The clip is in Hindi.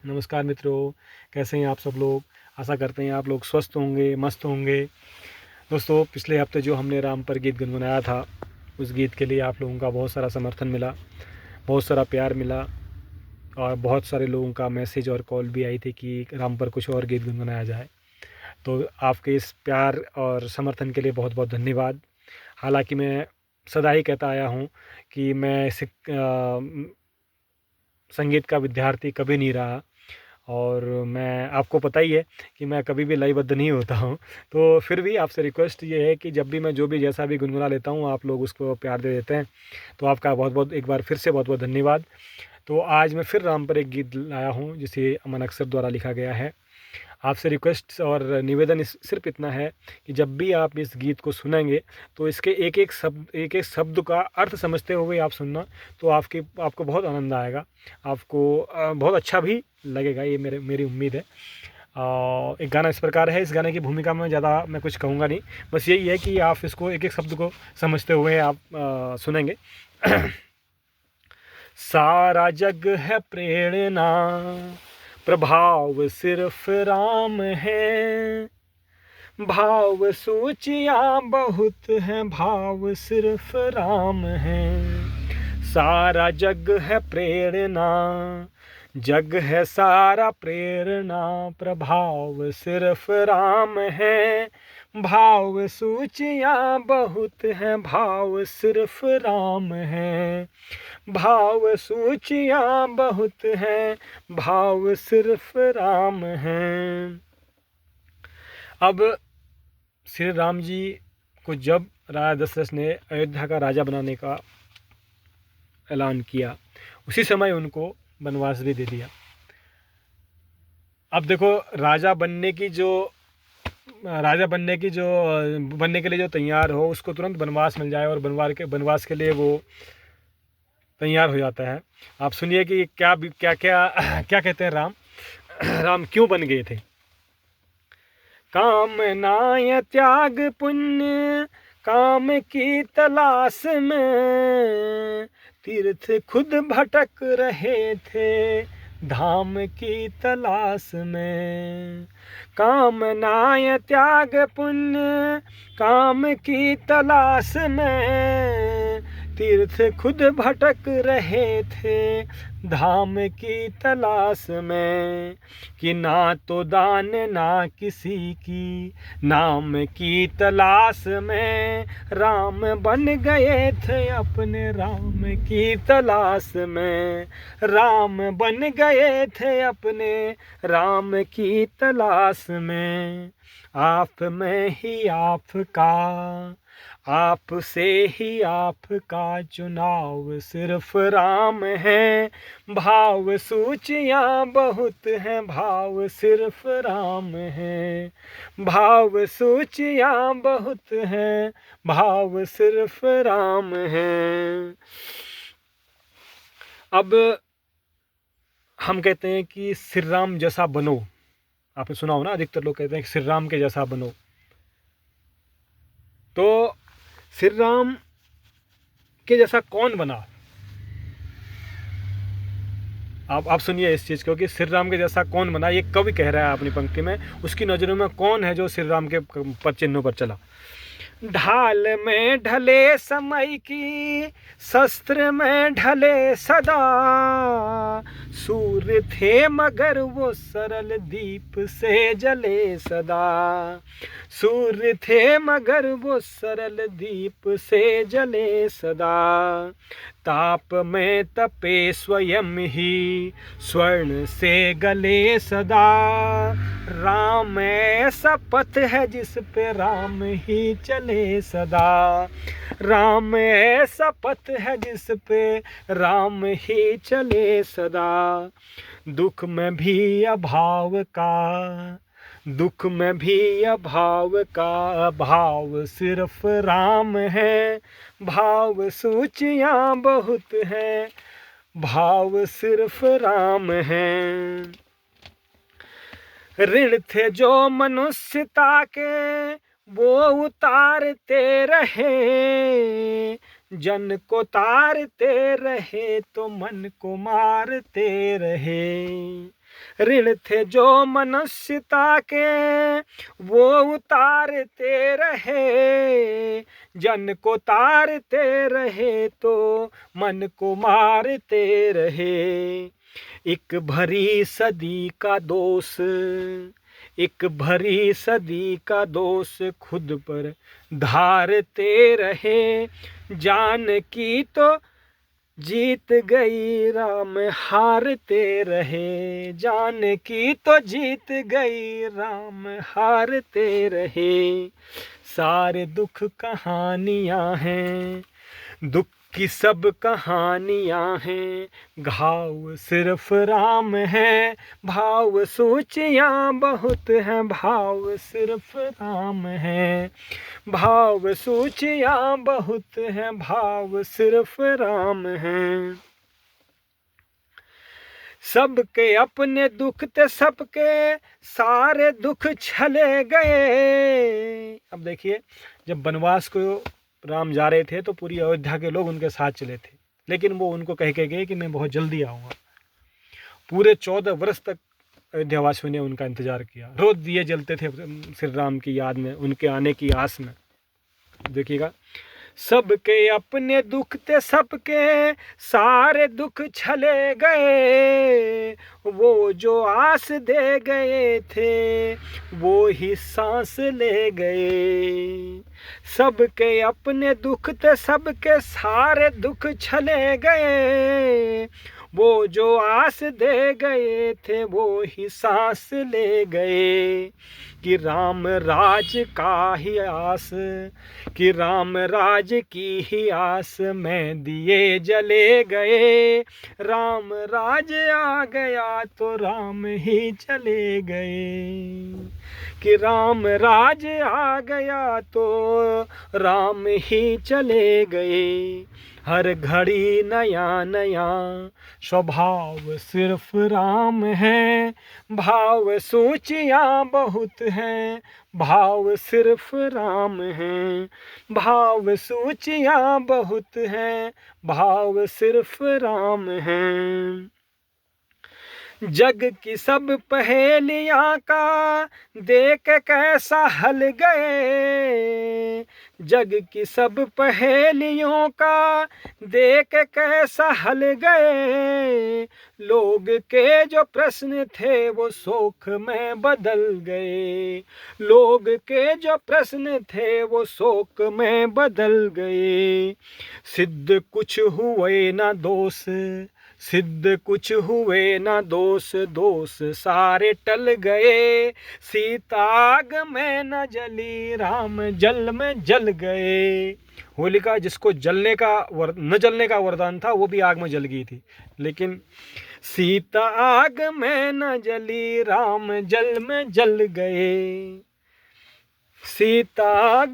नमस्कार मित्रों, कैसे हैं आप सब लोग। आशा करते हैं आप लोग स्वस्थ होंगे, मस्त होंगे। दोस्तों, पिछले हफ्ते जो हमने राम पर गीत गुनगुनाया था, उस गीत के लिए आप लोगों का बहुत सारा समर्थन मिला, बहुत सारा प्यार मिला और बहुत सारे लोगों का मैसेज और कॉल भी आई थी कि राम पर कुछ और गीत गुनगुनाया जाए। तो आपके इस प्यार और समर्थन के लिए बहुत बहुत धन्यवाद। हालांकि मैं सदा ही कहता आया हूँ कि मैं संगीत का विद्यार्थी कभी नहीं रहा और मैं आपको पता ही है कि मैं कभी भी लयबद्ध नहीं होता हूँ। तो फिर भी आपसे रिक्वेस्ट ये है कि जब भी मैं जो भी जैसा भी गुनगुना लेता हूँ, आप लोग उसको प्यार दे देते हैं। तो आपका बहुत बहुत एक बार फिर से बहुत बहुत धन्यवाद। तो आज मैं फिर राम पर एक गीत लाया हूँ जिसे अमन अक्सर द्वारा लिखा गया है। आपसे रिक्वेस्ट और निवेदन सिर्फ इतना है कि जब भी आप इस गीत को सुनेंगे तो इसके एक एक शब्द का अर्थ समझते हुए आप सुनना, तो आपको बहुत आनंद आएगा, आपको बहुत अच्छा भी लगेगा, ये मेरी उम्मीद है। एक गाना इस प्रकार है। इस गाने की भूमिका में ज़्यादा मैं कुछ कहूँगा नहीं, बस यही है कि आप इसको एक एक शब्द को समझते हुए आप सुनेंगे। सारा जग है प्रेरणा, प्रभाव सिर्फ राम है। भाव सूचियाँ बहुत हैं, भाव सिर्फ राम है। सारा जग है प्रेरणा, जग है सारा प्रेरणा, प्रभाव सिर्फ राम है। भाव सूचियाँ बहुत हैं, भाव सिर्फ राम है। भाव सूचियाँ बहुत हैं, भाव सिर्फ राम हैं। अब श्री राम जी को जब राजा दशरथ ने अयोध्या का राजा बनाने का ऐलान किया, उसी समय उनको वनवास भी दे दिया। अब देखो, बनने के लिए जो तैयार हो उसको तुरंत वनवास मिल जाए और वनवास के लिए वो तैयार हो जाता है। आप सुनिए कि क्या क्या क्या क्या कहते हैं राम राम क्यों बन गए थे। कामनाएं त्याग पुण्य, काम की तलाश में, तीर्थ खुद भटक रहे थे, धाम की तलाश में। कामनाएं त्याग पुण्य, काम की तलाश में, तीर्थ खुद भटक रहे थे, धाम की तलाश में। कि ना तो दान ना किसी की, नाम की तलाश में, राम बन गए थे अपने राम की तलाश में। राम बन गए थे अपने राम की तलाश में। आप में ही आपका, आपसे ही आपका चुनाव सिर्फ राम है। भाव सूचियाँ बहुत हैं, भाव सिर्फ राम है। भाव सूचियाँ बहुत हैं, भाव सिर्फ राम है। अब हम कहते हैं कि श्री राम जैसा बनो। आपने सुना हो ना, अधिकतर लोग कहते हैं कि श्री राम के जैसा बनो। तो श्री राम के जैसा कौन बना? आप सुनिए इस चीज़ को कि श्री राम के जैसा कौन बना। ये कवि कह रहा है अपनी पंक्ति में। उसकी नज़रों में कौन है जो श्री राम के पद चिन्हों पर चला। ढाल में ढले समय की, शस्त्र में ढले सदा, सूर्य थे मगर वो सरल दीप से जले सदा। सूर्य थे मगर वो सरल दीप से जले सदा। ताप में तपे स्वयं ही, स्वर्ण से गले सदा। राम ऐसा पथ है जिस पे राम ही चले सदा। राम ऐसा पथ है जिस पे राम ही चले सदा। दुख में भी अभाव का, दुख में भी अभाव का, भाव सिर्फ राम है। भाव सूचियाँ बहुत हैं, भाव सिर्फ राम है। ऋण थे जो मनुष्यता के, वो उतारते रहे, जन को तारते रहे तो मन को मारते रहे। ऋण थे जो मनुष्यता के वो उतारते रहे, जन को तारते रहे तो मन को मारते रहे। एक भरी सदी का दोष, एक भरी सदी का दोष खुद पर धारते रहे। जानकी तो जीत गई राम हारते रहे, जानकी तो जीत गई राम हारते रहे। सारे दुख कहानियां हैं, दुख की सब कहानियां हैं, घाव सिर्फ राम है, भाव सूचियां बहुत हैं, भाव सिर्फ राम है, भाव सूचियां बहुत हैं, भाव सिर्फ राम हैं। सबके अपने दुख थे, सबके सारे दुख छले गए। अब देखिए, जब वनवास को राम जा रहे थे तो पूरी अयोध्या के लोग उनके साथ चले थे, लेकिन वो उनको कह के गए कि मैं बहुत जल्दी आऊँगा। पूरे 14 वर्ष तक अयोध्यावासियों ने उनका इंतजार किया, रोज दिए जलते थे श्री राम की याद में, उनके आने की आस में। देखिएगा, सबके अपने दुख थे, सबके सारे दुख छले गए, वो जो आस दे गए थे वो ही सांस ले गए। सबके अपने दुख थे, सबके सारे दुख छले गए, वो जो आस दे गए थे वो ही सांस ले गए। कि राम राज का ही आस, कि राम राज की ही आस में दिए जले गए। राम राज आ गया तो राम ही चले गए, कि राम राज आ गया तो राम ही चले गए। हर घड़ी नया नया स्वभाव सिर्फ राम है, भाव सूचियां बहुत हैं, भाव सिर्फ राम हैं, भाव सूचियां बहुत हैं, भाव सिर्फ राम हैं। जग की सब पहेलियां का देख कैसा हल गए, जग की सब पहेलियों का देख कैसा हल गए। लोग के जो प्रश्न थे वो शोक में बदल गए, लोग के जो प्रश्न थे वो शोक में बदल गए। सिद्ध कुछ हुए ना दोष, सिद्ध कुछ हुए ना दोष, दोष सारे टल गए। सीता आग में न जली, राम जल में जल गए। होलिका जिसको जलने का न जलने का वरदान था वो भी आग में जल गई थी, लेकिन सीता आग में न जली, राम जल में जल गए। सीता